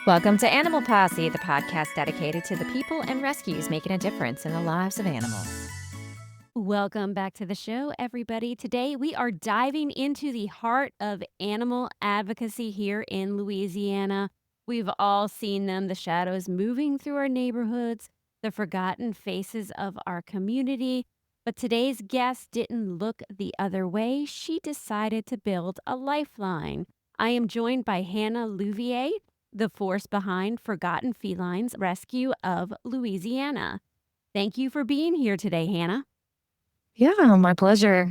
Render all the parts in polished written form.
Welcome to Animal Posse, the podcast dedicated to the people and rescues making a difference in the lives of animals. Welcome back to the show, everybody. Today, we are diving into the heart of animal advocacy here in Louisiana. We've all seen them, the shadows moving through our neighborhoods, the forgotten faces of our community. But today's guest didn't look the other way. She decided to build a lifeline. I am joined by Hannah Louviere, the force behind Forgotten Felines Rescue of Louisiana. Thank you for being here today, Hannah. Yeah, my pleasure.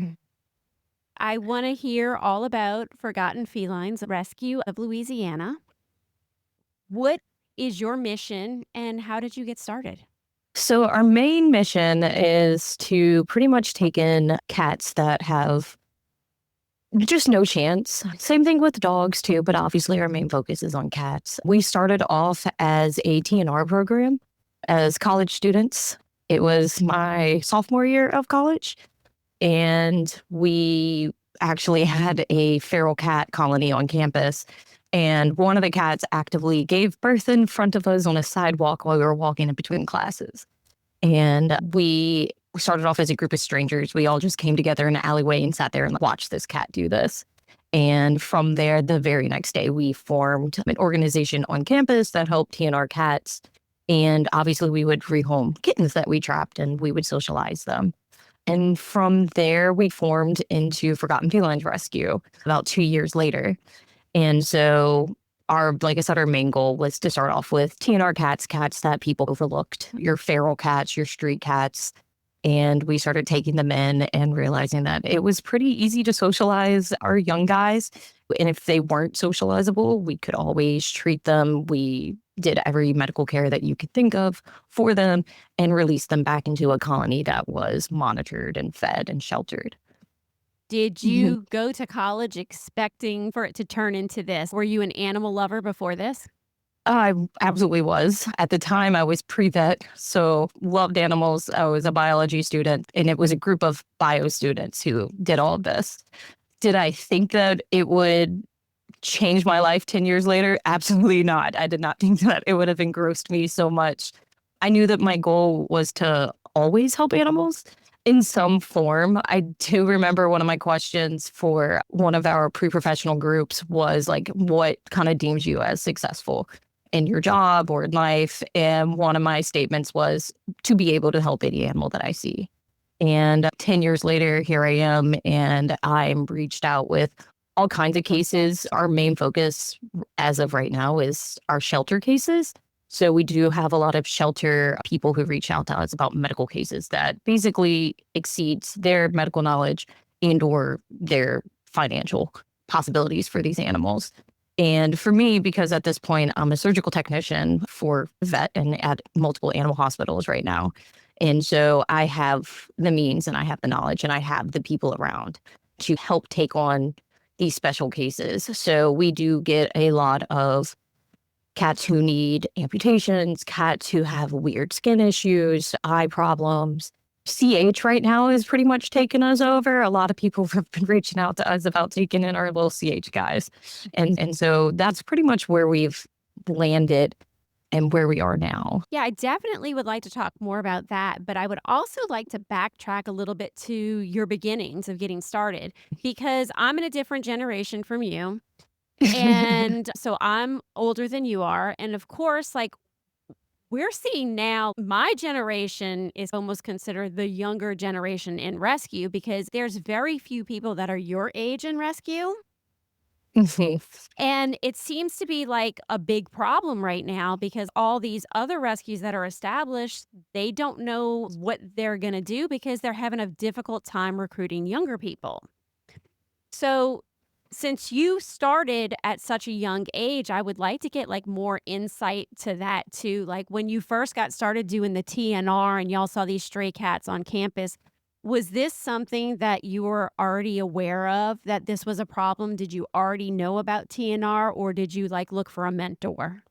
I want to hear all about Forgotten Felines Rescue of Louisiana. What is your mission and how did you get started? So our main mission is to pretty much take in cats that have just no chance. Same thing with dogs too, but obviously our main focus is on cats. We started off as a TNR program as college students. It was my sophomore year of college, and we actually had a feral cat colony on campus. And one of the cats actively gave birth in front of us on a sidewalk while we were walking in between classes. And we started off as a group of strangers. We all just came together in an alleyway and sat there and watched this cat do this. And from there, the very next day, we formed an organization on campus that helped TNR cats. And obviously, we would rehome kittens that we trapped and we would socialize them. And from there, we formed into Forgotten Felines Rescue about 2 years later. And so like I said, our main goal was to start off with TNR cats, cats that people overlooked, your feral cats, your street cats. And we started taking them in and realizing that it was pretty easy to socialize our young guys. And if they weren't socializable, we could always treat them. We did every medical care that you could think of for them and release them back into a colony that was monitored and fed and sheltered. Did you go to college expecting for it to turn into this? Were you an animal lover before this? I absolutely was. At the time, I was pre-vet, so loved animals. I was a biology student, and it was a group of bio students who did all of this. Did I think that it would change my life 10 years later? Absolutely not. I did not think that it would have engrossed me so much. I knew that my goal was to always help animals in some form. I do remember one of my questions for one of our pre-professional groups was like, what kind of deems you as successful in your job or in life? And one of my statements was to be able to help any animal that I see. And 10 years later, here I am, and I'm reached out with all kinds of cases. Our main focus as of right now is our shelter cases. So we do have a lot of shelter people who reach out to us about medical cases that basically exceeds their medical knowledge and or their financial possibilities for these animals. And for me, because at this point, I'm a surgical technician for vet and at multiple animal hospitals right now. And so I have the means and I have the knowledge and I have the people around to help take on these special cases. So we do get a lot of cats who need amputations, cats who have weird skin issues, eye problems. CH right now is pretty much taken us over. A lot of people have been reaching out to us about taking in our little CH guys. And so that's pretty much where we've landed and where we are now. Yeah, I definitely would like to talk more about that, but I would also like to backtrack a little bit to your beginnings of getting started because I'm in a different generation from you. And so I'm older than you are. And of course, like we're seeing now, my generation is almost considered the younger generation in rescue because there's very few people that are your age in rescue. And it seems to be like a big problem right now because all these other rescues that are established, they don't know what they're going to do because they're having a difficult time recruiting younger people. So since you started at such a young age, I would like to get like more insight to that too. Like when you first got started doing the TNR and y'all saw these stray cats on campus, was this something that you were already aware of that this was a problem? Did you already know about TNR or did you like look for a mentor?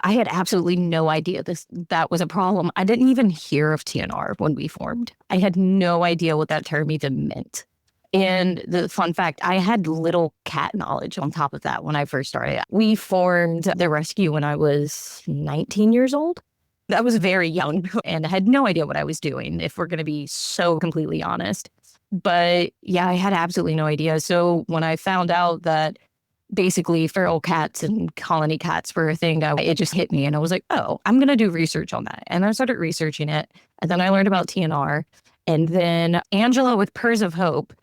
I had absolutely no idea that was a problem. I didn't even hear of TNR when we formed. I had no idea what that term even meant. And the fun fact, I had little cat knowledge on top of that when I first started. We formed the rescue when I was 19 years old. I was very young and had no idea what I was doing, if we're going to be so completely honest. But yeah, I had absolutely no idea. So when I found out that basically feral cats and colony cats were a thing, it just hit me. And I was like, oh, I'm going to do research on that. And I started researching it. And then I learned about TNR. And then Angela with Purrs of Hope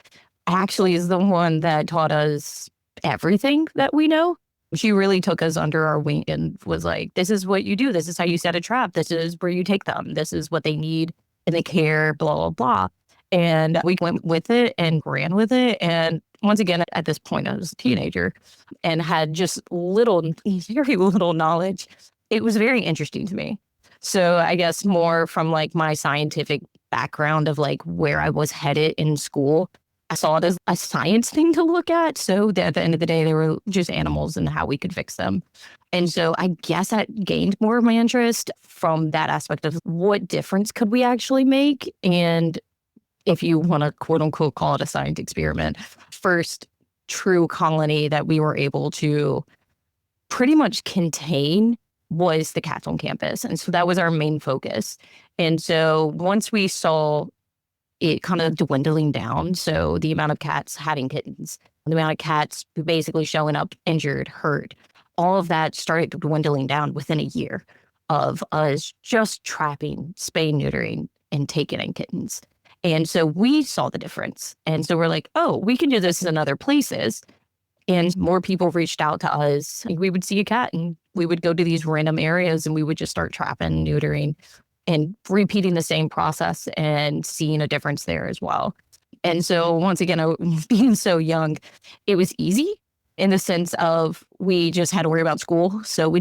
actually is the one that taught us everything that we know. She really took us under our wing and was like, this is what you do. This is how you set a trap. This is where you take them. This is what they need and they care, blah, blah, blah. And we went with it and ran with it. And once again, at this point, I was a teenager and had just very little knowledge. It was very interesting to me. So I guess more from like my scientific background of like where I was headed in school, I saw it as a science thing to look at. So that at the end of the day, they were just animals and how we could fix them. And so I guess that gained more of my interest from that aspect of what difference could we actually make? And if you want to quote unquote call it a science experiment, first true colony that we were able to pretty much contain was the cats on campus. And so that was our main focus. And so once we saw it kind of dwindling down, so the amount of cats having kittens, the amount of cats basically showing up injured, hurt, all of that started dwindling down within a year of us just trapping, spay neutering, and taking in kittens. And so we saw the difference. And so we're like, oh, we can do this in other places. And more people reached out to us. We would see a cat and we would go to these random areas and we would just start trapping, neutering, and repeating the same process and seeing a difference there as well. And so once again, being so young, it was easy in the sense of we just had to worry about school. So we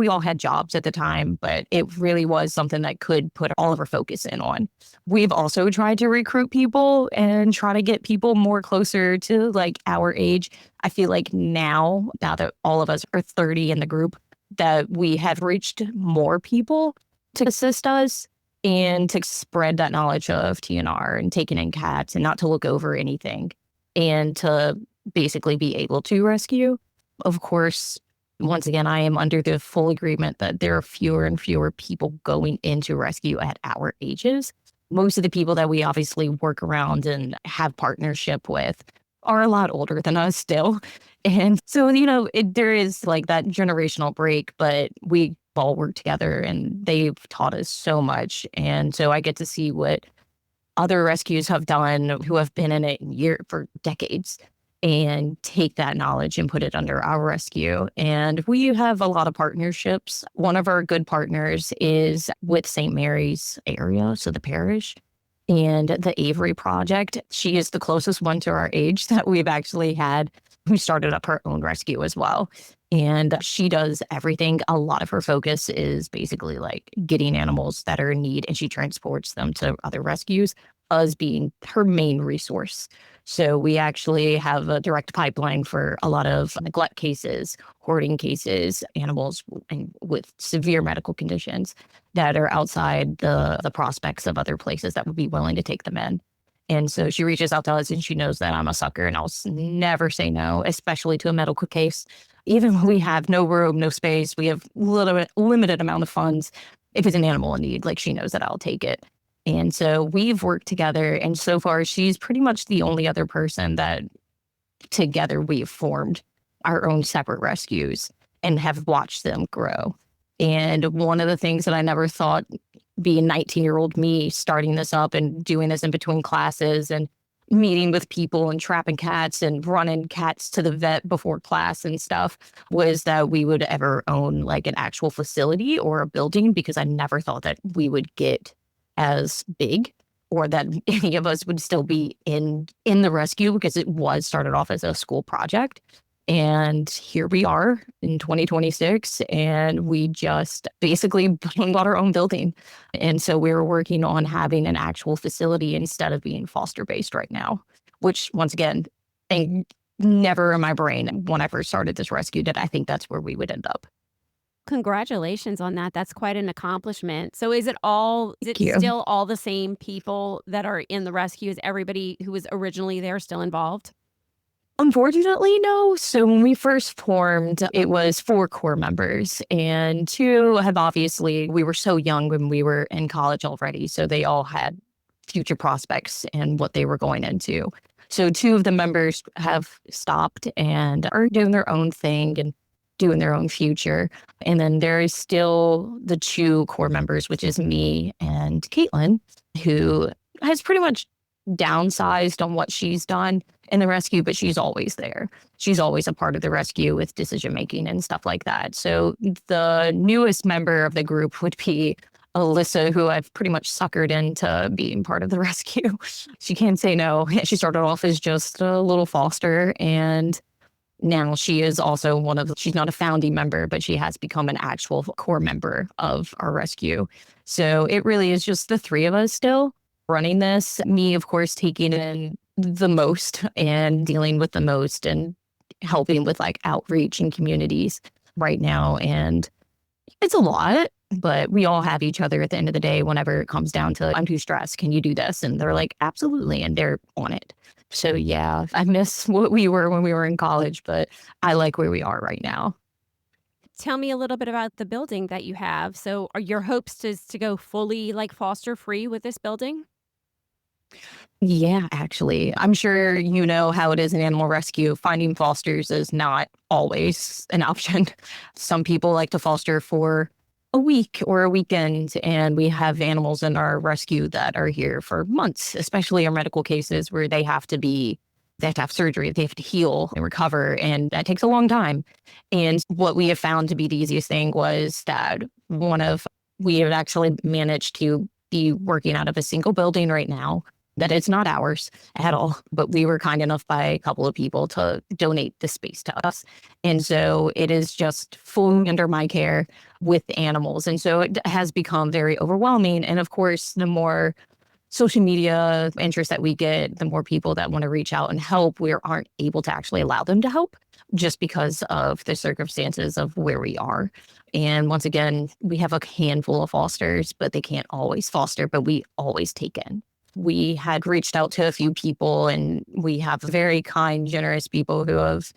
all had jobs at the time, but it really was something that could put all of our focus in on. We've also tried to recruit people and try to get people more closer to like our age. I feel like now that all of us are 30 in the group, that we have reached more people to assist us and to spread that knowledge of TNR and taking in cats and not to look over anything and to basically be able to rescue. Of course, once again, I am under the full agreement that there are fewer and fewer people going into rescue at our ages. Most of the people that we obviously work around and have partnership with are a lot older than us still. And so, there is like that generational break, but we all work together and they've taught us so much. And so I get to see what other rescues have done who have been in it for decades and take that knowledge and put it under our rescue. And we have a lot of partnerships. One of our good partners is with St. Mary's area, so the Parish, and the Avery Project. She is the closest one to our age that we've actually had who started up her own rescue as well. And she does everything. A lot of her focus is basically like getting animals that are in need and she transports them to other rescues, us being her main resource. So we actually have a direct pipeline for a lot of neglect cases, hoarding cases, animals with severe medical conditions that are outside the prospects of other places that would be willing to take them in. And so she reaches out to us and she knows that I'm a sucker and I'll never say no, especially to a medical case. Even when we have no room, no space, we have limited amount of funds. If it's an animal in need, like she knows that I'll take it. And so we've worked together. And so far, she's pretty much the only other person that together we've formed our own separate rescues and have watched them grow. And one of the things that I never thought, being 19-year-old me, starting this up and doing this in between classes and meeting with people and trapping cats and running cats to the vet before class and stuff, was that we would ever own like an actual facility or a building, because I never thought that we would get as big or that any of us would still be in the rescue, because it was started off as a school project. And here we are in 2026, and we just basically bought our own building. And so we're working on having an actual facility instead of being foster-based right now, which, once again, never in my brain when I first started this rescue did I think that's where we would end up. Congratulations on that. That's quite an accomplishment. So is it Thank you. still all the same people that are in the rescue? Is everybody who was originally there still involved? Unfortunately, no. So when we first formed, it was 4 core members, and 2 have obviously, we were so young when we were in college already. So they all had future prospects and what they were going into. So 2 of the members have stopped and are doing their own thing and doing their own future. And then there is still the 2 core members, which is me and Caitlin, who has pretty much downsized on what she's done in the rescue, but she's always there. She's always a part of the rescue with decision making and stuff like that. So the newest member of the group would be Alyssa, who I've pretty much suckered into being part of the rescue. She can't say no. She started off as just a little foster, and now she is also she's not a founding member, but she has become an actual core member of our rescue. So it really is just the 3 of us still running this. Me, of course, taking in the most and dealing with the most and helping with like outreach and communities right now. And it's a lot, but we all have each other at the end of the day whenever it comes down to, I'm too stressed. Can you do this? And they're like, absolutely. And they're on it. So yeah, I miss what we were when we were in college, but I like where we are right now. Tell me a little bit about the building that you have. So are your hopes to go fully like foster free with this building? Yeah, actually, I'm sure you know how it is in animal rescue. Finding fosters is not always an option. Some people like to foster for a week or a weekend, and we have animals in our rescue that are here for months, especially our medical cases where they have to have surgery, they have to heal and recover, and that takes a long time. And what we have found to be the easiest thing was that we have actually managed to be working out of a single building right now that it's not ours at all, but we were kind enough by a couple of people to donate the space to us. And so it is just fully under my care with animals. And so it has become very overwhelming. And of course, the more social media interest that we get, the more people that want to reach out and help, we aren't able to actually allow them to help just because of the circumstances of where we are. And once again, we have a handful of fosters, but they can't always foster, but we always take in. We had reached out to a few people, and we have very kind, generous people who have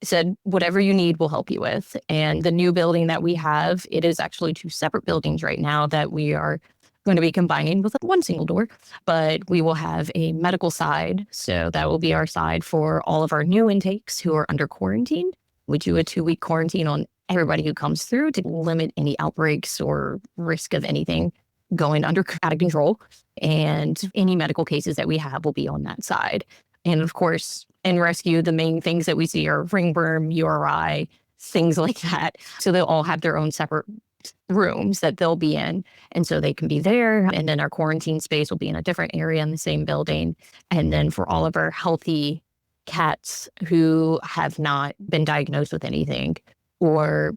said, whatever you need, we'll help you with. And the new building that we have, it is actually 2 separate buildings right now that we are going to be combining with one single door, but we will have a medical side. So that will be our side for all of our new intakes who are under quarantine. We do a 2-week quarantine on everybody who comes through to limit any outbreaks or risk of anything going out of control. And any medical cases that we have will be on that side. And of course, in rescue, the main things that we see are ringworm, URI, things like that. So they'll all have their own separate rooms that they'll be in. And so they can be there. And then our quarantine space will be in a different area in the same building. And then for all of our healthy cats who have not been diagnosed with anything or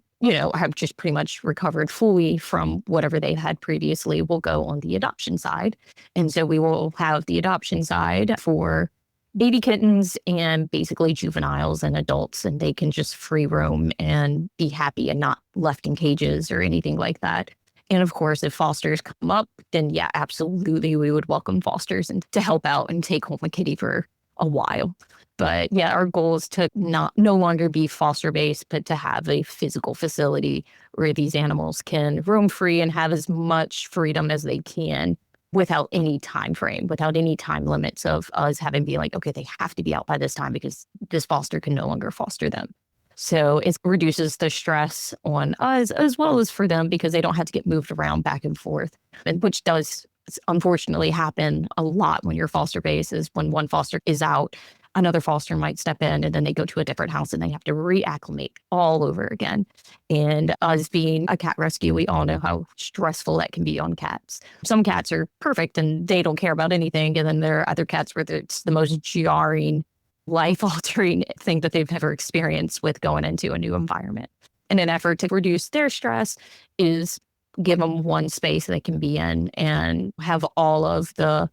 have just pretty much recovered fully from whatever they've had previously, will go on the adoption side. And so we will have the adoption side for baby kittens and basically juveniles and adults, and they can just free roam and be happy and not left in cages or anything like that. And of course, if fosters come up, then yeah, absolutely, we would welcome fosters and to help out and take home a kitty for a while. But yeah, our goal is to no longer be foster based, but to have a physical facility where these animals can roam free and have as much freedom as they can without any time frame, without any time limits of us having to be like, okay, they have to be out by this time because this foster can no longer foster them. So it reduces the stress on us as well as for them because they don't have to get moved around back and forth, and which does unfortunately happen a lot when you're foster based. Is when one foster is out, another foster might step in, and then they go to a different house and they have to reacclimate all over again. And us being a cat rescue, we all know how stressful that can be on cats. Some cats are perfect and they don't care about anything. And then there are other cats where it's the most jarring, life-altering thing that they've ever experienced with going into a new environment. And an effort to reduce their stress is give them one space they can be in and have all of the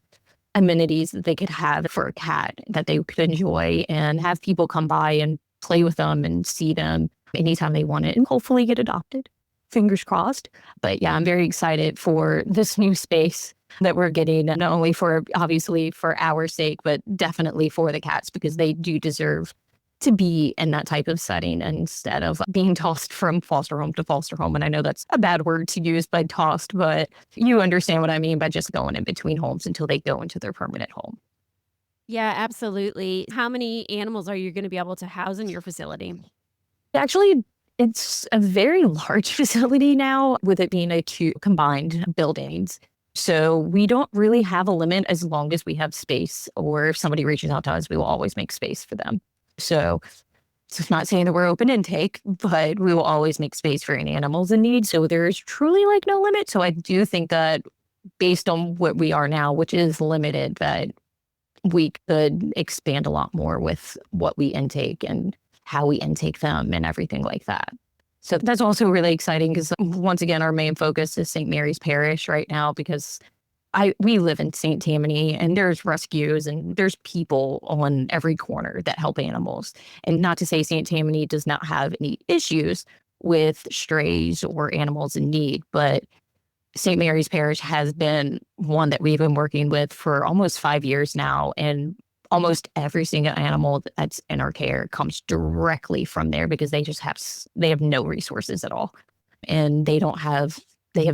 amenities that they could have for a cat that they could enjoy, and have people come by and play with them and see them anytime they want it and hopefully get adopted. fingers crossed. But yeah, I'm very excited for this new space that we're getting, not only for obviously for our sake, but definitely for the cats, because they do deserve to be in that type of setting instead of being tossed from foster home to foster home. And I know that's a bad word to use by tossed, but you understand what I mean by just going in between homes until they go into their permanent home. Yeah, absolutely. How many animals are you going to be able to house in your facility? Actually, it's a very large facility now, with it being a two combined buildings. So we don't really have a limit as long as we have space, or if somebody reaches out to us, we will always make space for them. So it's not saying that we're open intake, but we will always make space for any animals in need. So there's truly like no limit. So I do think that based on what we are now, which is limited, that we could expand a lot more with what we intake and how we intake them and everything like that. So that's also really exciting because once again, our main focus is St. Mary's Parish right now, because we live in St. Tammany, and there's rescues and there's people on every corner that help animals. And not to say St. Tammany does not have any issues with strays or animals in need, but St. Mary's Parish has been one that we've been working with for almost 5 years now. And almost every single animal that's in our care comes directly from there, because they have no resources at all. And they have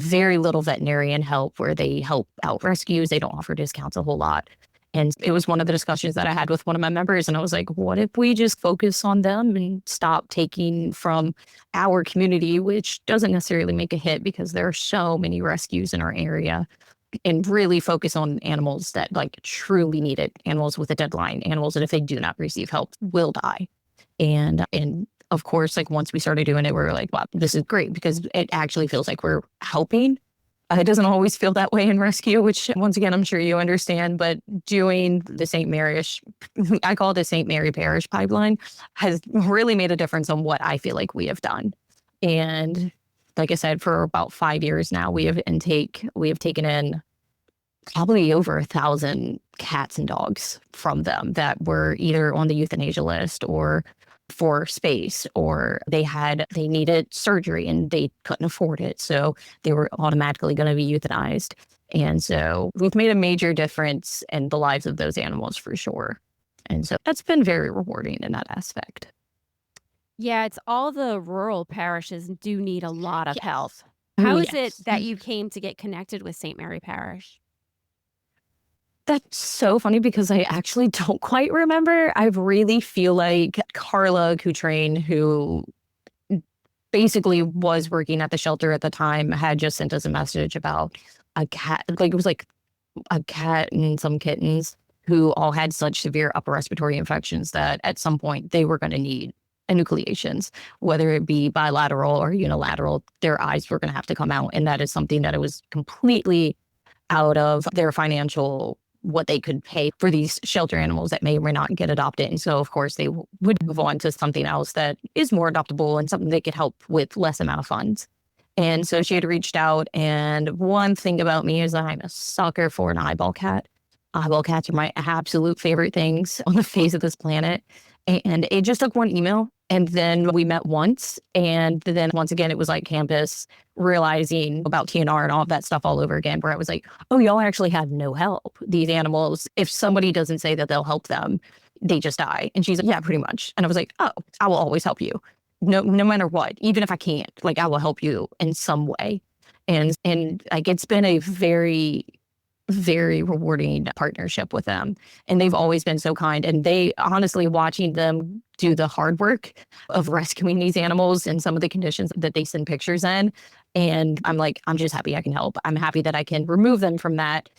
very little veterinarian help where they help out rescues. They don't offer discounts a whole lot. And it was one of the discussions that I had with one of my members. And I was like, what if we just focus on them and stop taking from our community, which doesn't necessarily make a hit because there are so many rescues in our area, and really focus on animals that like truly need it, animals with a deadline, animals that if they do not receive help will die. And of course, like once we started doing it, we were like, wow, this is great, because it actually feels like we're helping. It doesn't always feel that way in rescue, which once again, I'm sure you understand, but doing the St. Mary's, I call it the St. Mary Parish pipeline, has really made a difference on what I feel like we have done. And like I said, for about 5 years now, we have taken in probably over 1,000 cats and dogs from them that were either on the euthanasia list or for space, or they needed surgery and they couldn't afford it. So they were automatically going to be euthanized. And so we've made a major difference in the lives of those animals for sure. And so that's been very rewarding in that aspect. Yeah, it's all the rural parishes do need a lot of help. Yes. How Oh, is it yes. that you came to get connected with St. Mary Parish? That's so funny because I actually don't quite remember. I really feel like Carla Cutrain, who basically was working at the shelter at the time, had just sent us a message about a cat. Like it was like a cat and some kittens who all had such severe upper respiratory infections that at some point they were going to need enucleations, whether it be bilateral or unilateral. Their eyes were going to have to come out. And that is something that it was completely out of their financial, what they could pay for these shelter animals that may or may not get adopted. And so, of course, they would move on to something else that is more adoptable and something they could help with less amount of funds. And so she had reached out. And one thing about me is that I'm a sucker for an eyeball cat. Eyeball cats are my absolute favorite things on the face of this planet. And it just took one email. And then we met once. And then once again, it was like campus realizing about TNR and all of that stuff all over again, where I was like, oh, y'all actually have no help. These animals, if somebody doesn't say that they'll help them, they just die. And she's like, yeah, pretty much. And I was like, oh, I will always help you. No matter what, even if I can't, like I will help you in some way. And like it's been a very, very rewarding partnership with them. And they've always been so kind. And they honestly, watching them do the hard work of rescuing these animals in some of the conditions that they send pictures in. And I'm like, I'm just happy I can help. I'm happy that I can remove them from that.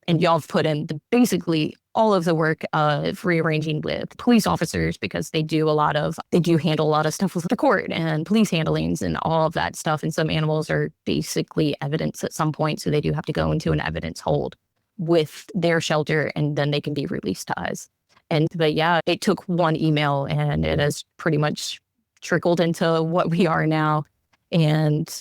And y'all have put in basically all of the work of rearranging with police officers, because they do handle a lot of stuff with the court and police handlings and all of that stuff. And some animals are basically evidence at some point. So they do have to go into an evidence hold with their shelter, and then they can be released to us. But yeah, it took one email and it has pretty much trickled into what we are now. And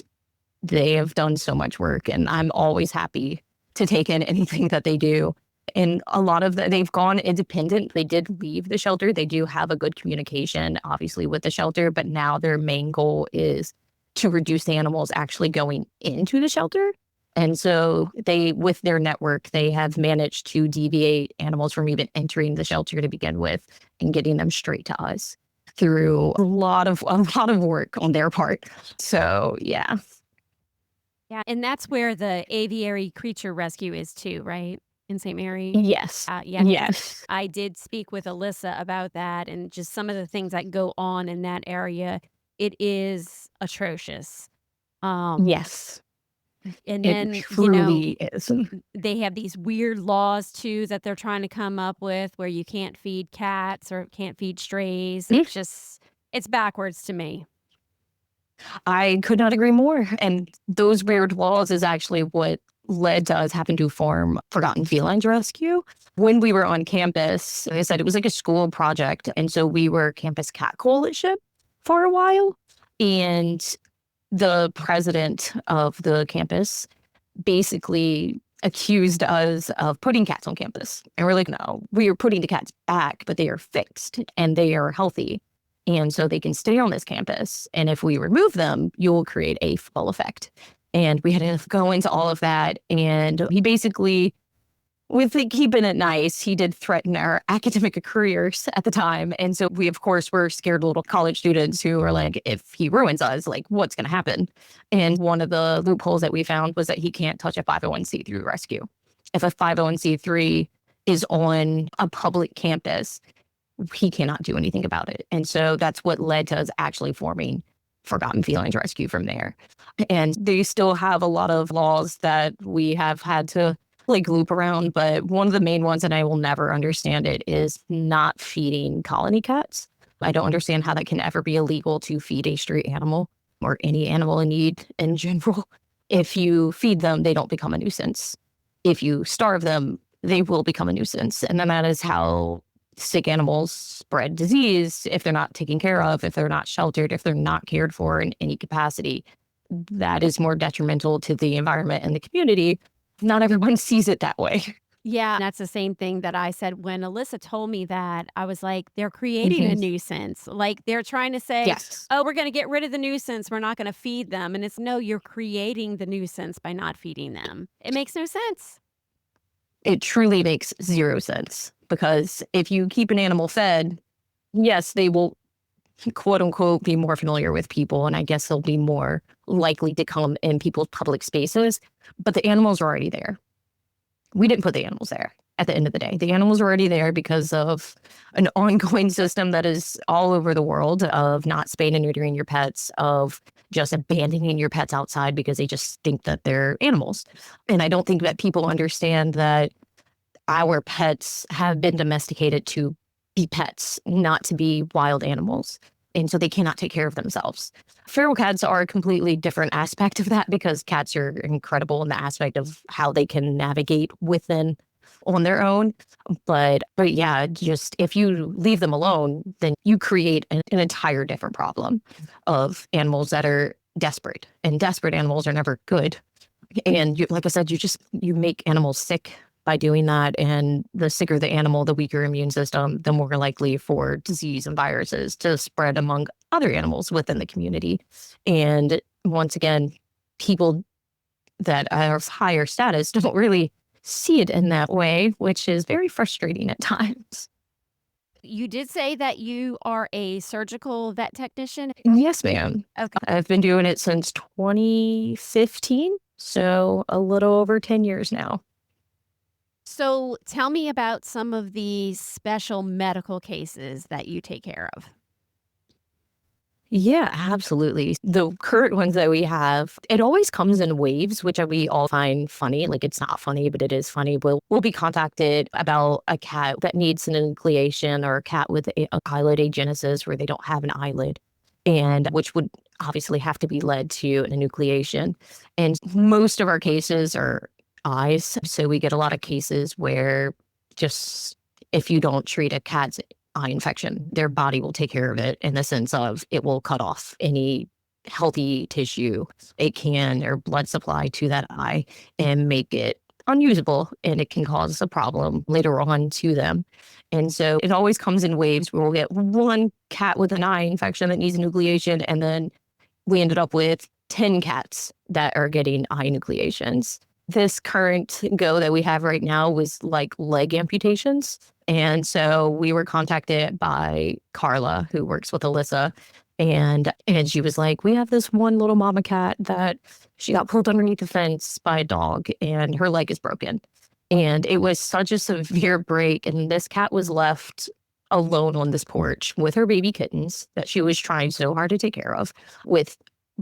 they have done so much work, and I'm always happy to take in anything that they do. And a lot of they've gone independent. They did leave the shelter. They do have a good communication, obviously, with the shelter, but now their main goal is to reduce the animals actually going into the shelter. And so they, with their network, they have managed to deviate animals from even entering the shelter to begin with and getting them straight to us through a lot of work on their part. So, yeah. Yeah, and that's where the aviary creature rescue is too, right? In St. Mary? Yes. Yeah, 'cause Yes. I did speak with Alyssa about that and just some of the things that go on in that area. It is atrocious. Um, Yes. and It then, truly is. they have these weird laws too that they're trying to come up with where you can't feed cats or can't feed strays. Mm, It's backwards to me. I could not agree more. And those weird laws is actually what led to us having to form Forgotten Felines Rescue. When we were on campus, like I said, it was like a school project. And so we were Campus Cat Coalition for a while. And the president of the campus basically accused us of putting cats on campus. And we're like, no, we are putting the cats back, but they are fixed and they are healthy. And so they can stay on this campus. And if we remove them, you'll create a full effect. And we had to go into all of that. And he basically, with keeping it nice, he did threaten our academic careers at the time. And so we, of course, were scared little college students who were like, if he ruins us, like, what's going to happen? And one of the loopholes that we found was that he can't touch a 501c3 rescue. If a 501c3 is on a public campus, he cannot do anything about it. And so that's what led to us actually forming Forgotten Felines Rescue from there. And they still have a lot of laws that we have had to like loop around, but one of the main ones, and I will never understand it, is not feeding colony cats. I don't understand how that can ever be illegal to feed a stray animal or any animal in need in general. If you feed them, they don't become a nuisance. If you starve them, they will become a nuisance. And then that is how sick animals spread disease if they're not taken care of, if they're not sheltered, if they're not cared for in any capacity. That is more detrimental to the environment and the community. Not everyone sees it that way. Yeah, that's the same thing that I said when Alyssa told me that. I was like, they're creating a nuisance. Like they're trying to say, Yes. oh, we're going to get rid of the nuisance. We're not going to feed them. And it's no, you're creating the nuisance by not feeding them. It makes no sense. It truly makes zero sense because if you keep an animal fed, yes, they will quote unquote be more familiar with people. And I guess they'll be more likely to come in people's public spaces, but the animals are already there. We didn't put the animals there at the end of the day. The animals are already there because of an ongoing system that is all over the world of not spaying and neutering your pets, of just abandoning your pets outside because they just think that they're animals. And I don't think that people understand that our pets have been domesticated to be pets, not to be wild animals. And so they cannot take care of themselves. Feral cats are a completely different aspect of that because cats are incredible in the aspect of how they can navigate within on their own. But yeah, just if you leave them alone, then you create an entire different problem of animals that are desperate. And desperate animals are never good. And like I said, you make animals sick by doing that. And the sicker the animal, the weaker immune system, the more likely for disease and viruses to spread among other animals within the community. And once again, people that are of higher status don't really see it in that way, which is very frustrating at times. You did say that you are a surgical vet technician. Yes, ma'am. Okay. I've been doing it since 2015, so a little over 10 years now. So tell me about some of the special medical cases that you take care of. Yeah, absolutely. The current ones that we have, it always comes in waves, which we all find funny. Like it's not funny, but it is funny. We'll be contacted about a cat that needs an enucleation or a cat with a eyelid agenesis where they don't have an eyelid, and which would obviously have to be led to an enucleation. And most of our cases are eyes. So we get a lot of cases where just if you don't treat a cat's eye infection, their body will take care of it in the sense of it will cut off any healthy tissue it can or blood supply to that eye and make it unusable, and it can cause a problem later on to them. And so it always comes in waves where we'll get one cat with an eye infection that needs enucleation, and then we ended up with 10 cats that are getting eye nucleations. This current go that we have right now was like leg amputations. And so we were contacted by Carla, who works with Alyssa. And she was like, we have this one little mama cat that she got pulled underneath the fence by a dog and her leg is broken. And it was such a severe break. And this cat was left alone on this porch with her baby kittens that she was trying so hard to take care of, with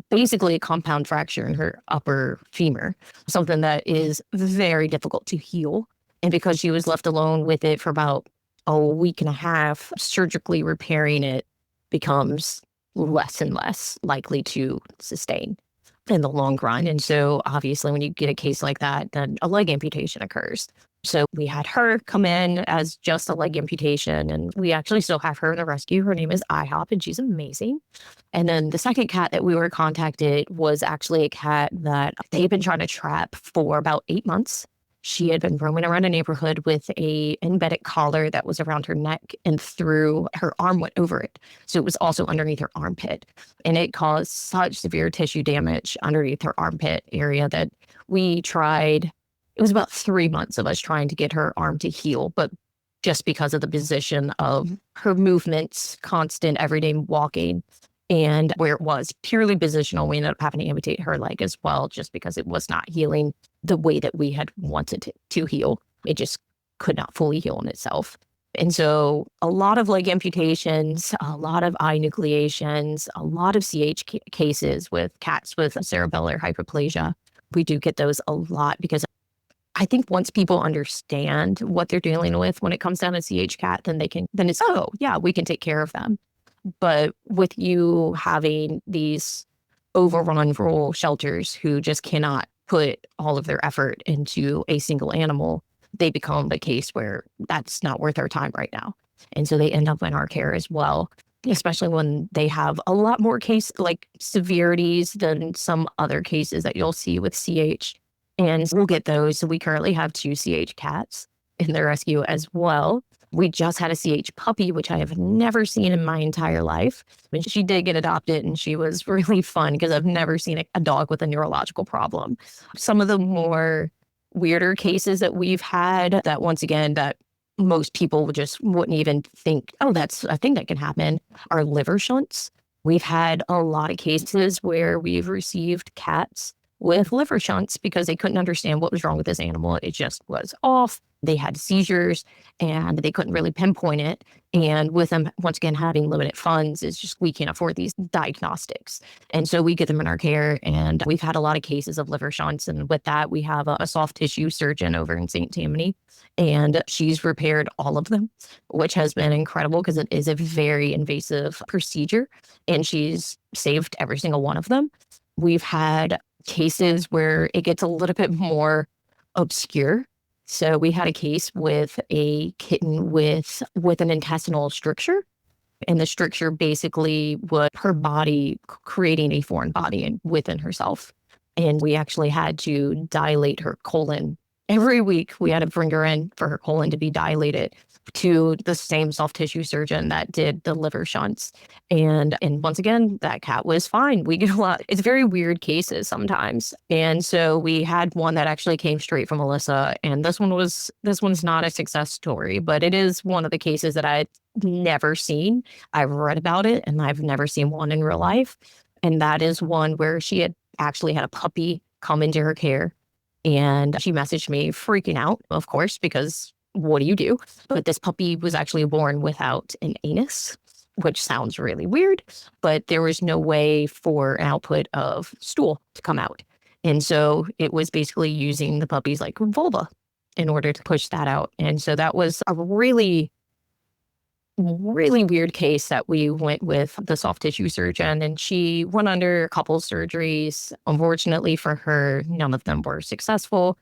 basically a compound fracture in her upper femur, something that is very difficult to heal. And because she was left alone with it for about a week and a half, surgically repairing it becomes less and less likely to sustain in the long run. And so obviously when you get a case like that, then a leg amputation occurs. So we had her come in as just a leg amputation, and we actually still have her in the rescue. Her name is IHOP, and she's amazing. And then the second cat that we were contacted was actually a cat that they've been trying to trap for about 8 months. She had been roaming around a neighborhood with a embedded collar that was around her neck, and through her arm went over it. So it was also underneath her armpit. And it caused such severe tissue damage underneath her armpit area that we tried. It was about 3 months of us trying to get her arm to heal, but just because of the position of her movements, constant everyday walking, and where it was purely positional, we ended up having to amputate her leg as well, just because it was not healing the way that we had wanted it to heal. It just could not fully heal in itself. And so a lot of leg amputations, a lot of eye nucleations, a lot of cases with cats with cerebellar hyperplasia. We do get those a lot because I think once people understand what they're dealing with when it comes down to CH cat, then it's, oh yeah, we can take care of them. But with you having these overrun rural shelters who just cannot put all of their effort into a single animal, they become the case where that's not worth our time right now. And so they end up in our care as well, especially when they have a lot more severities than some other cases that you'll see with CH. And we'll get those. So we currently have 2 CH cats in the rescue as well. We just had a CH puppy, which I have never seen in my entire life. But she did get adopted, and she was really fun because I've never seen a dog with a neurological problem. Some of the more weirder cases that we've had that, once again, that most people just wouldn't even think, oh, that's a thing that can happen, are liver shunts. We've had a lot of cases where we've received cats with liver shunts because they couldn't understand what was wrong with this animal. It just was off. They had seizures and they couldn't really pinpoint it. And with them, once again, having limited funds, it's just, we can't afford these diagnostics. And so we get them in our care, and we've had a lot of cases of liver shunts. And with that, we have a soft tissue surgeon over in St. Tammany, and she's repaired all of them, which has been incredible because it is a very invasive procedure, and she's saved every single one of them. We've had cases where it gets a little bit more obscure. So we had a case with a kitten with an intestinal stricture, and the stricture basically was her body creating a foreign body within herself. And we actually had to dilate her colon. Every week we had to bring her in for her colon to be dilated to the same soft tissue surgeon that did the liver shunts. And once again, that cat was fine. We get a lot. It's very weird cases sometimes. And so we had one that actually came straight from Alyssa. And this one's not a success story, but it is one of the cases that I'd never seen. I've read about it, and I've never seen one in real life. And that is one where she had actually had a puppy come into her care. And she messaged me freaking out, of course, because what do you do? But this puppy was actually born without an anus, which sounds really weird, but there was no way for an output of stool to come out. And so it was basically using the puppy's vulva in order to push that out. And so that was a really, really weird case that we went with the soft tissue surgeon, and she went under a couple surgeries. Unfortunately for her, none of them were successful.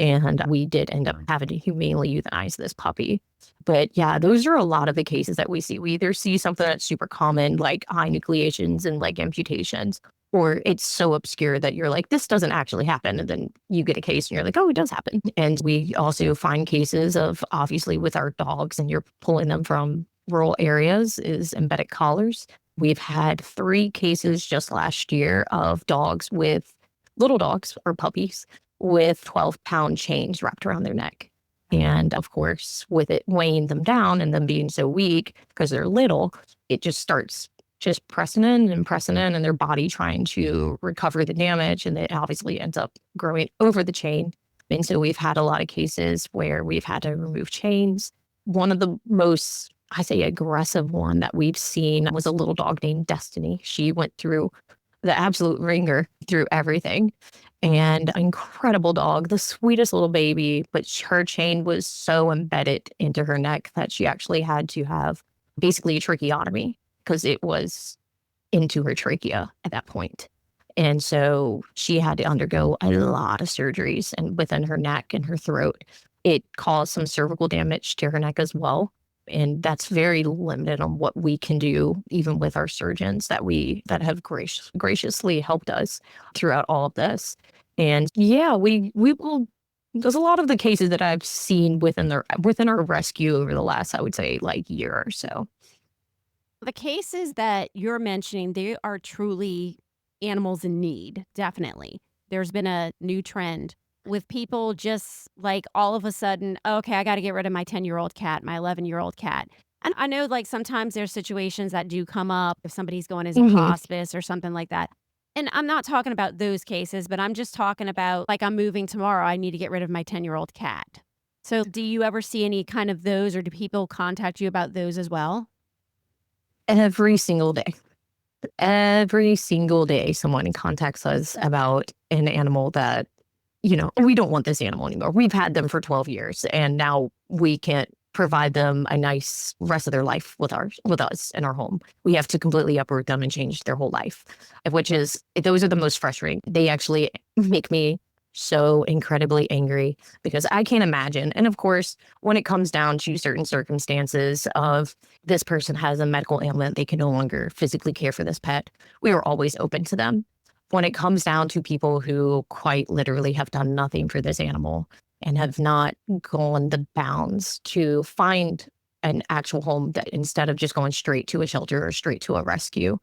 And we did end up having to humanely euthanize this puppy. But yeah, those are a lot of the cases that we see. We either see something that's super common, like eye nucleations and leg amputations, or it's so obscure that you're like, this doesn't actually happen. And then you get a case and you're like, oh, it does happen. And we also find cases of, obviously with our dogs, and you're pulling them from rural areas, is embedded collars. We've had 3 cases just last year of dogs with little dogs or puppies with 12-pound chains wrapped around their neck. And of course, with it weighing them down and them being so weak because they're little, it just starts just pressing in and their body trying to recover the damage. And it obviously ends up growing over the chain. And so we've had a lot of cases where we've had to remove chains. One of the most, I say, aggressive one that we've seen was a little dog named Destiny. She went through the absolute ringer through everything. And incredible dog, the sweetest little baby, but her chain was so embedded into her neck that she actually had to have basically a tracheotomy because it was into her trachea at that point. And so she had to undergo a lot of surgeries and within her neck and her throat. It caused some cervical damage to her neck as well. And that's very limited on what we can do, even with our surgeons that have graciously helped us throughout all of this. And yeah, we will. There's a lot of the cases that I've seen within our rescue over the last, I would say, like year or so. The cases that you're mentioning, they are truly animals in need, definitely. There's been a new trend with people just like all of a sudden, okay, I got to get rid of my 10-year-old cat, my 11-year-old cat. And I know like sometimes there's situations that do come up if somebody's going as a Mhm. hospice or something like that. And I'm not talking about those cases, but I'm just talking about like I'm moving tomorrow. I need to get rid of my 10-year-old cat. So do you ever see any kind of those or do people contact you about those as well? Every single day. Every single day, someone contacts us about an animal that, we don't want this animal anymore. We've had them for 12 years and now we can't provide them a nice rest of their life with us in our home. We have to completely uproot them and change their whole life, those are the most frustrating. They actually make me so incredibly angry because I can't imagine. And of course, when it comes down to certain circumstances of this person has a medical ailment, they can no longer physically care for this pet, we are always open to them. When it comes down to people who quite literally have done nothing for this animal and have not gone the bounds to find an actual home that instead of just going straight to a shelter or straight to a rescue,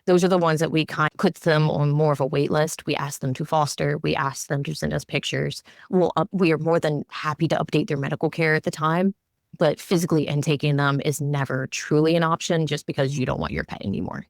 those are the ones that we kind of put them on more of a wait list. We ask them to foster. We ask them to send us pictures. We are more than happy to update their medical care at the time, but physically intaking them is never truly an option just because you don't want your pet anymore.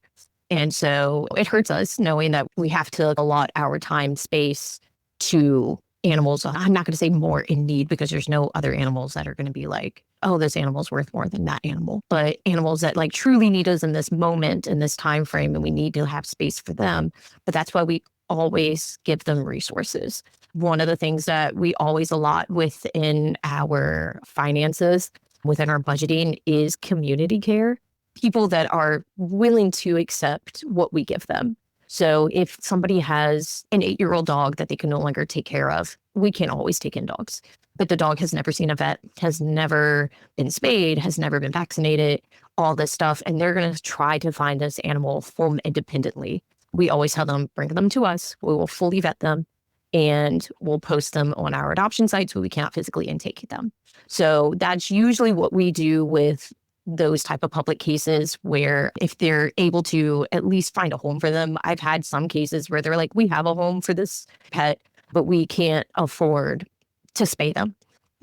And so it hurts us knowing that we have to allot our time, space to animals. I'm not going to say more in need because there's no other animals that are going to be like, oh, this animal's worth more than that animal. But animals that like truly need us in this moment, in this time frame, and we need to have space for them. But that's why we always give them resources. One of the things that we always allot within our finances, within our budgeting, is community care. People that are willing to accept what we give them. So if somebody has an 8-year-old dog that they can no longer take care of, we can always take in dogs. But the dog has never seen a vet, has never been spayed, has never been vaccinated, all this stuff. And they're going to try to find this animal home independently. We always tell them, bring them to us. We will fully vet them and we'll post them on our adoption sites where we cannot physically intake them. So that's usually what we do with those type of public cases where if they're able to at least find a home for them. I've had some cases where they're like, we have a home for this pet, but we can't afford to spay them.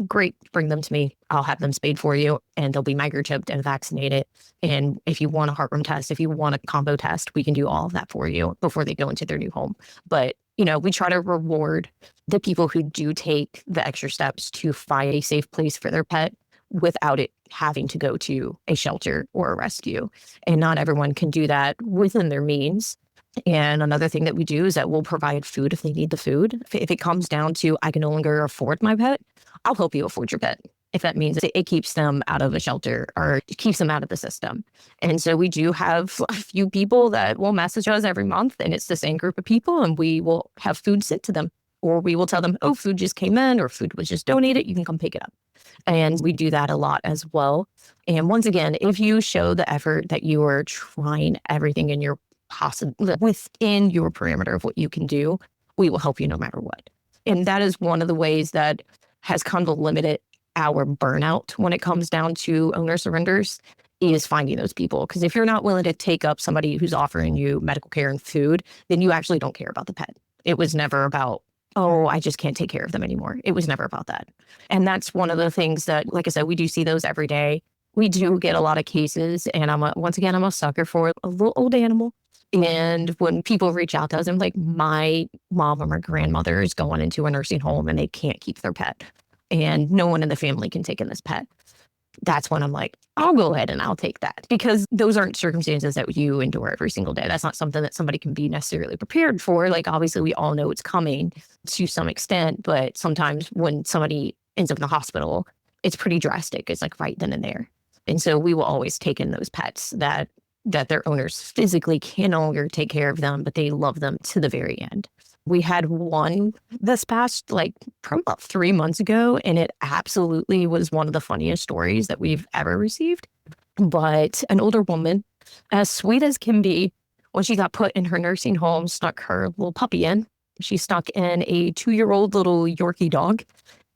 Great, bring them to me. I'll have them spayed for you and they'll be microchipped and vaccinated. And if you want a heartworm test, if you want a combo test, we can do all of that for you before they go into their new home. But, we try to reward the people who do take the extra steps to find a safe place for their pet without it having to go to a shelter or a rescue. And not everyone can do that within their means. And another thing that we do is that we'll provide food if they need the food. If it comes down to, I can no longer afford my pet, I'll help you afford your pet. If that means it keeps them out of a shelter or it keeps them out of the system. And so we do have a few people that will message us every month and it's the same group of people and we will have food sent to them. Or we will tell them, oh, food just came in or food was just donated. You can come pick it up. And we do that a lot as well. And once again, if you show the effort that you are trying everything in your within your parameter of what you can do, we will help you no matter what. And that is one of the ways that has come to limit our burnout when it comes down to owner surrenders is finding those people. Because if you're not willing to take up somebody who's offering you medical care and food, then you actually don't care about the pet. It was never about, oh, I just can't take care of them anymore. It was never about that. And that's one of the things that, like I said, we do see those every day. We do get a lot of cases. And once again, I'm a sucker for a little old animal. And when people reach out to us, I'm like, my mom or my grandmother is going into a nursing home and they can't keep their pet. And no one in the family can take in this pet. That's when I'm like, I'll go ahead and I'll take that, because those aren't circumstances that you endure every single day. That's not something that somebody can be necessarily prepared for. Like, obviously, we all know it's coming to some extent, but sometimes when somebody ends up in the hospital, it's pretty drastic. It's like right then and there. And so we will always take in those pets that their owners physically can no longer take care of them, but they love them to the very end. We had one this past, probably about 3 months ago, and it absolutely was one of the funniest stories that we've ever received. But an older woman, as sweet as can be, when she got put in her nursing home, snuck her little puppy in. She snuck in a 2-year-old little Yorkie dog,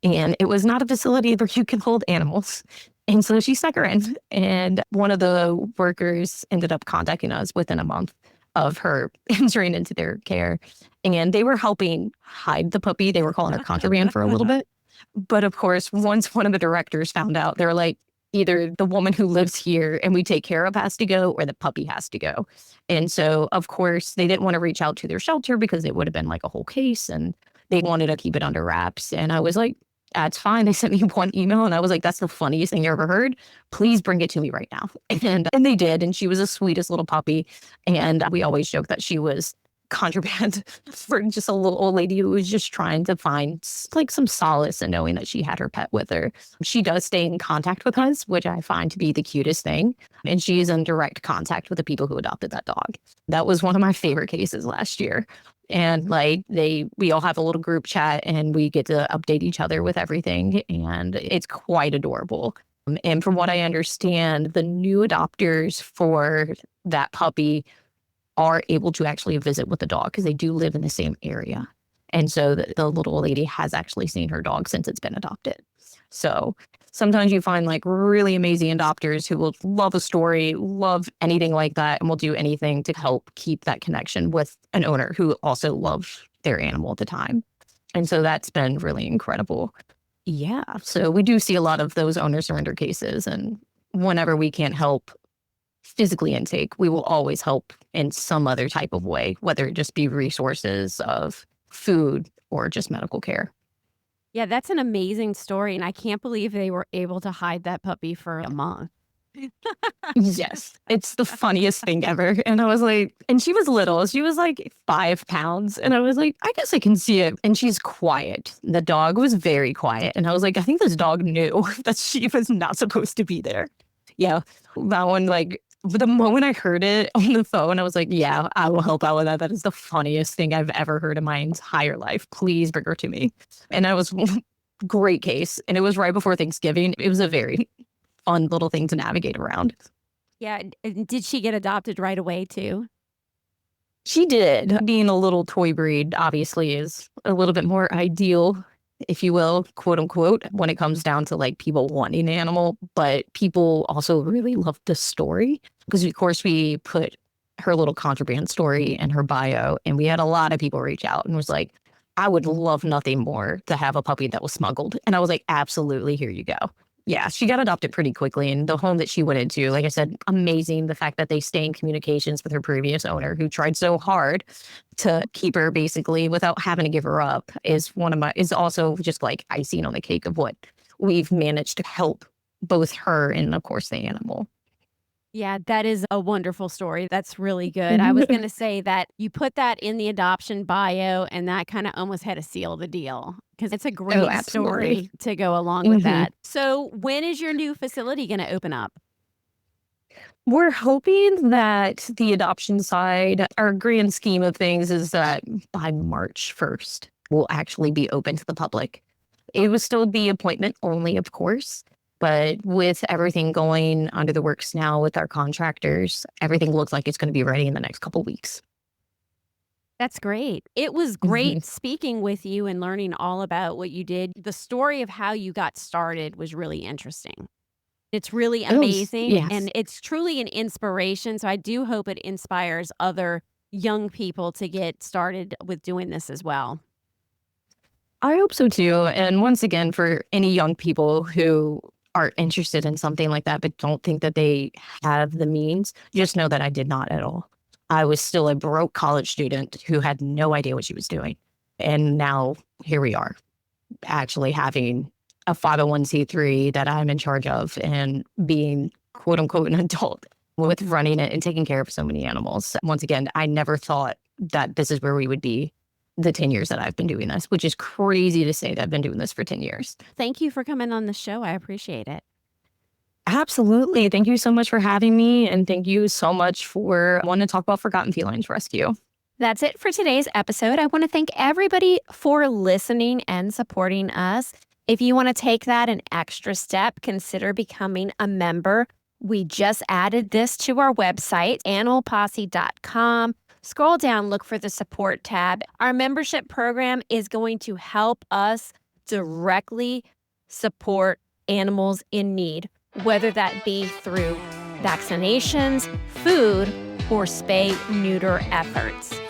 and it was not a facility where you can hold animals. And so she snuck her in, and one of the workers ended up contacting us within a month of her entering into their care. And they were helping hide the puppy. They were calling her contraband for a little bit. But of course, once one of the directors found out, they're like, either the woman who lives here and we take care of has to go, or the puppy has to go. And so, of course, they didn't want to reach out to their shelter because it would have been like a whole case, and they wanted to keep it under wraps. And I was like, that's fine. They sent me one email and I was like, that's the funniest thing you ever heard. Please bring it to me right now. And they did. And she was the sweetest little puppy. And we always joke that she was contraband for just a little old lady who was just trying to find some solace in knowing that she had her pet with her. She does stay in contact with us, which I find to be the cutest thing. And she is in direct contact with the people who adopted that dog. That was one of my favorite cases last year. And we all have a little group chat and we get to update each other with everything. And it's quite adorable. And from what I understand, the new adopters for that puppy are able to actually visit with the dog because they do live in the same area. And so the little lady has actually seen her dog since it's been adopted. So sometimes you find really amazing adopters who will love a story, love anything like that, and will do anything to help keep that connection with an owner who also loves their animal at the time. And so that's been really incredible. Yeah. So we do see a lot of those owner surrender cases. And whenever we can't help physically intake, we will always help in some other type of way, whether it just be resources of food or just medical care. Yeah, that's an amazing story. And I can't believe they were able to hide that puppy for a month. Yes, it's the funniest thing ever. And I was like, and she was little. She was 5 pounds. And I was like, I guess I can see it. And she's quiet. The dog was very quiet. And I was like, I think this dog knew that she was not supposed to be there. Yeah, that one, the moment I heard it on the phone, I was like, yeah, I will help out with that. That is the funniest thing I've ever heard in my entire life. Please bring her to me. And that was great case. And it was right before Thanksgiving. It was a very fun little thing to navigate around. Yeah. Did she get adopted right away too? She did. Being a little toy breed obviously is a little bit more ideal, if you will, quote unquote, when it comes down to people wanting an animal. But people also really love the story because, of course, we put her little contraband story in her bio, and we had a lot of people reach out and was like, I would love nothing more to have a puppy that was smuggled. And I was like, absolutely, here you go. Yeah, she got adopted pretty quickly. And the home that she went into, like I said, amazing. The fact that they stay in communications with her previous owner who tried so hard to keep her basically without having to give her up is also just icing on the cake of what we've managed to help both her and, of course, the animal. Yeah, that is a wonderful story. That's really good. I was going to say that you put that in the adoption bio, and that kind of almost had to seal the deal because it's a great story to go along with that. So when is your new facility going to open up? We're hoping that the adoption side, our grand scheme of things is that by March 1st, we'll actually be open to the public. It will still be appointment only, of course. But with everything going under the works now with our contractors, everything looks like it's going to be ready in the next couple weeks. That's great. It was great speaking with you and learning all about what you did. The story of how you got started was really interesting. It's really It was- amazing, yes. and it's truly an inspiration, so I do hope it inspires other young people to get started with doing this as well. I hope so too. And once again, for any young people who are interested in something like that, but don't think that they have the means, just know that I did not at all. I was still a broke college student who had no idea what she was doing. And now here we are, actually having a 501c3 that I'm in charge of and being quote unquote an adult with running it and taking care of so many animals. Once again, I never thought that this is where we would be the 10 years that I've been doing this, which is crazy to say that I've been doing this for 10 years. Thank you for coming on the show. I appreciate it. Absolutely. Thank you so much for having me. And thank you so much for wanting to talk about Forgotten Felines Rescue. That's it for today's episode. I want to thank everybody for listening and supporting us. If you want to take that an extra step, consider becoming a member. We just added this to our website, animalposse.com. Scroll down, look for the support tab. Our membership program is going to help us directly support animals in need, whether that be through vaccinations, food, or spay-neuter efforts.